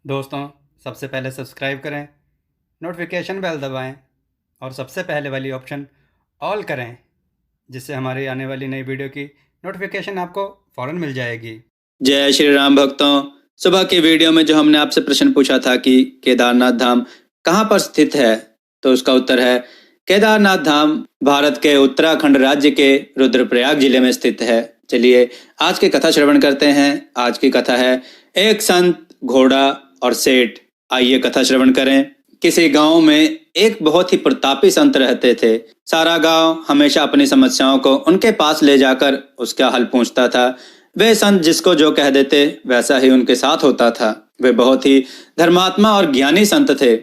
दोस्तों, सबसे पहले सब्सक्राइब करें, नोटिफिकेशन बेल दबाएं और सबसे पहले वाली ऑप्शन ऑल करें, जिससे हमारी आने वाली नई वीडियो की नोटिफिकेशन आपको फ़ौरन मिल जाएगी। जय श्री राम भक्तों। सुबह की वीडियो में जो हमने आपसे प्रश्न पूछा था कि केदारनाथ धाम कहाँ पर स्थित है, तो उसका उत्तर है केदारनाथ धाम भारत के उत्तराखंड राज्य के रुद्रप्रयाग जिले में स्थित है। चलिए आज की कथा श्रवण करते हैं। आज की कथा है एक संत, घोड़ा और सेठ। आइए कथा श्रवण करें। किसी गांव में एक बहुत ही प्रतापी संत रहते थे। सारा गांव हमेशा अपनी समस्याओं को उनके पास ले जाकर उसका हल पूछता था। वे संत जिसको जो कह देते वैसा ही उनके साथ होता था। वे बहुत ही धर्मात्मा और ज्ञानी संत थे।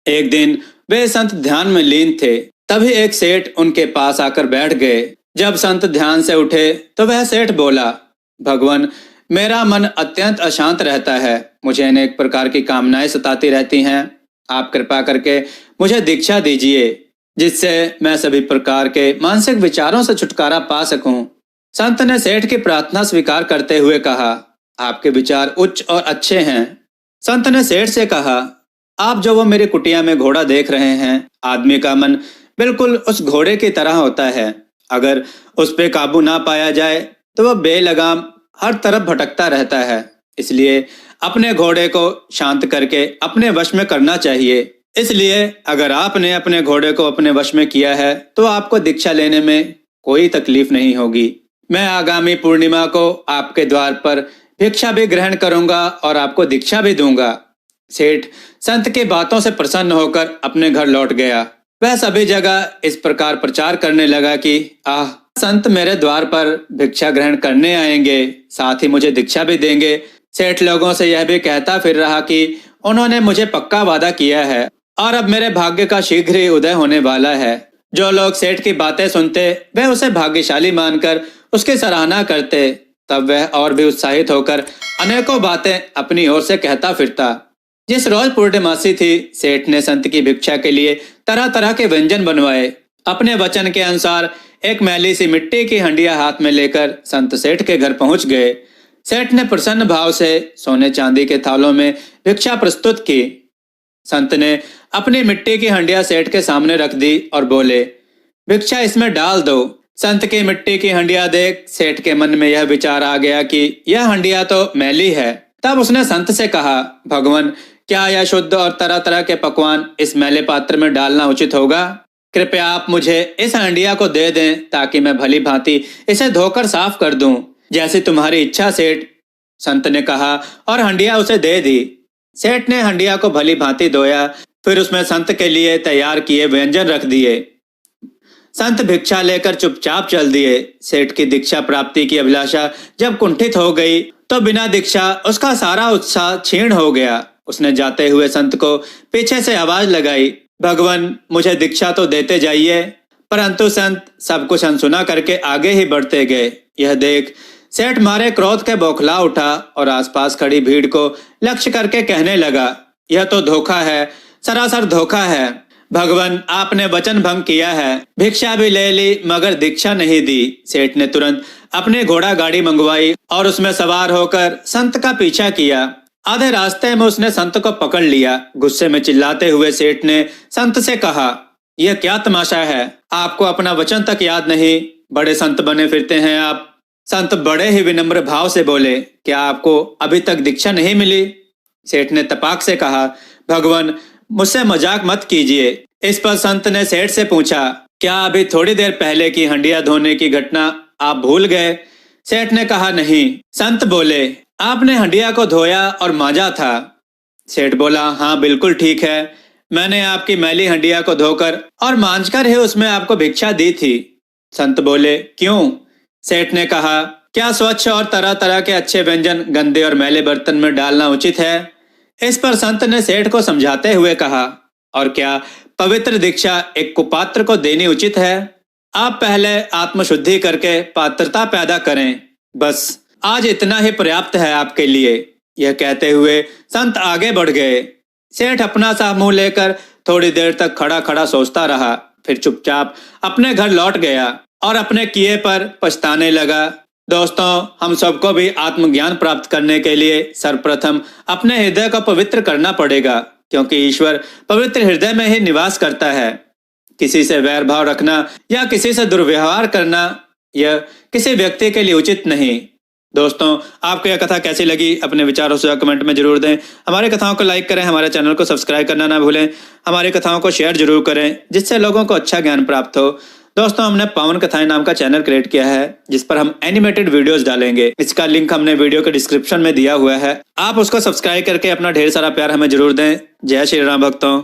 एक दिन वे संत ध्यान में लीन थे, तभी एक सेठ उनके पास आकर बैठ गए। जब संत ध्यान से उठे तो वह सेठ बोला, भगवान, मेरा मन अत्यंत अशांत रहता है। मुझे अनेक प्रकार की कामनाएं सताती रहती हैं। आप कृपा करके मुझे दीक्षा दीजिए, जिससे मैं सभी प्रकार के मानसिक विचारों से छुटकारा पा सकूं। संत ने सेठ की प्रार्थना स्वीकार करते हुए कहा, आपके विचार उच्च और अच्छे हैं। संत ने सेठ से कहा, आप जो वो मेरी कुटिया में घोड़ा देख रहे हैं, आदमी का मन बिल्कुल उस घोड़े की तरह होता है। अगर उस पे काबू ना पाया जाए तो वह बेलगाम हर तरफ भटकता रहता है। इसलिए अपने घोड़े को शांत करके अपने वश में करना चाहिए। इसलिए अगर आपने अपने घोड़े को अपने वश में किया है तो आपको दीक्षा लेने में कोई तकलीफ नहीं होगी। मैं आगामी पूर्णिमा को आपके द्वार पर भिक्षा भी ग्रहण करूंगा और आपको दीक्षा भी दूंगा। सेठ संत की बातों से प्रसन्न होकर अपने घर लौट गया। वह सभी जगह इस प्रकार प्रचार करने लगा कि आह, संत मेरे द्वार पर भिक्षा ग्रहण करने आएंगे, साथ ही मुझे दीक्षा भी देंगे। सेठ लोगों से यह भी कहता फिर रहा कि उन्होंने मुझे पक्का वादा किया है और अब मेरे भाग्य का शीघ्र ही उदय होने वाला है। जो लोग सेठ की बातें सुनते वे उसे भाग्यशाली मानकर उसकी सराहना करते। तब वह और भी उत्साहित होकर अनेकों बातें अपनी ओर से कहता फिरता। जिस रोज पूर्णमासी थी, सेठ ने संत की भिक्षा के लिए तरह तरह के व्यंजन बनवाए। अपने वचन के अनुसार एक मैली सी मिट्टी की हंडिया हाथ में लेकर संत सेठ के घर पहुंच गए। सेठ ने प्रसन्न भाव से सोने चांदी के थालों में भिक्षा प्रस्तुत की। संत ने अपनी मिट्टी की हंडिया सेठ के सामने रख दी और बोले, भिक्षा इसमें डाल दो। संत की मिट्टी की हंडिया देख सेठ के मन में यह विचार आ गया कि यह हंडिया तो मैली है। तब उसने संत से कहा, भगवान, क्या यह शुद्ध और तरह तरह के पकवान इस मैले पात्र में डालना उचित होगा? कृपया आप मुझे इस हंडिया को दे दें ताकि मैं भली भांति इसे धोकर साफ कर दूं। जैसी तुम्हारी इच्छा सेठ, संत ने कहा और हंडिया उसे दे दी। सेठ ने हंडिया को भली भांति धोया, फिर उसमें संत के लिए तैयार किए व्यंजन रख दिए। संत भिक्षा लेकर चुपचाप चल दिए। सेठ की दीक्षा प्राप्ति की अभिलाषा जब कुंठित हो गई तो बिना दीक्षा उसका सारा उत्साह क्षीण हो गया। उसने जाते हुए संत को पीछे से आवाज लगाई, भगवान, मुझे दीक्षा तो देते जाइए। परंतु संत सब कुछ अनसुना करके आगे ही बढ़ते गए। यह देख सेठ मारे क्रोध के बौखला उठा और आसपास खड़ी भीड़ को लक्ष्य करके कहने लगा, यह तो धोखा है, सरासर धोखा है। भगवान, आपने वचन भंग किया है। भिक्षा भी ले ली मगर दीक्षा नहीं दी। सेठ ने तुरंत अपनी घोड़ा गाड़ी मंगवाई और उसमें सवार होकर संत का पीछा किया। आधे रास्ते में उसने संत को पकड़ लिया। गुस्से में चिल्लाते हुए सेठ ने संत से कहा, यह क्या तमाशा है? आपको अपना वचन तक याद नहीं, बड़े संत बने फिरते हैं आप। संत बड़े ही विनम्र भाव से बोले, क्या आपको अभी तक दीक्षा नहीं मिली? सेठ ने तपाक से कहा, भगवान, मुझसे मजाक मत कीजिए। इस पर संत ने सेठ से पूछा, क्या अभी थोड़ी देर पहले की हंडिया धोने की घटना आप भूल गए? सेठ ने कहा, नहीं। संत बोले, आपने हंडिया को धोया और मांजा था। सेठ बोला, हाँ बिल्कुल ठीक है, मैंने आपकी मैली हंडिया को धोकर और मांझकर ही उसमें आपको भिक्षा दी थी। संत बोले, क्यों? सेठ ने कहा, क्या स्वच्छ और तरह तरह के अच्छे व्यंजन गंदे और मैले बर्तन में डालना उचित है? इस पर संत ने सेठ को समझाते हुए कहा, और क्या पवित्र दीक्षा एक कुपात्र को देनी उचित है? आप पहले आत्मशुद्धि करके पात्रता पैदा करें, बस आज इतना ही पर्याप्त है आपके लिए। यह कहते हुए संत आगे बढ़ गए। सेठ अपना सा मुंह लेकर थोड़ी देर तक खड़ा खड़ा सोचता रहा, फिर चुपचाप अपने घर लौट गया और अपने किए पर पछताने लगा। दोस्तों, हम सबको भी आत्मज्ञान प्राप्त करने के लिए सर्वप्रथम अपने हृदय को पवित्र करना पड़ेगा, क्योंकि ईश्वर पवित्र हृदय में ही निवास करता है। किसी से वैर भाव रखना या किसी से दुर्व्यवहार करना यह किसी व्यक्ति के लिए उचित नहीं। दोस्तों, आपको यह कथा कैसी लगी अपने विचारों से कमेंट में जरूर दें। हमारी कथाओं को लाइक करें, हमारे चैनल को सब्सक्राइब करना ना भूलें। हमारी कथाओं को शेयर जरूर करें जिससे लोगों को अच्छा ज्ञान प्राप्त हो। दोस्तों, हमने पावन कथाएं नाम का चैनल क्रिएट किया है जिस पर हम एनिमेटेड वीडियोस डालेंगे। इसका लिंक हमने वीडियो के डिस्क्रिप्शन में दिया हुआ है। आप उसको सब्सक्राइब करके अपना ढेर सारा प्यार हमें जरूर दें। जय श्री राम भक्तों।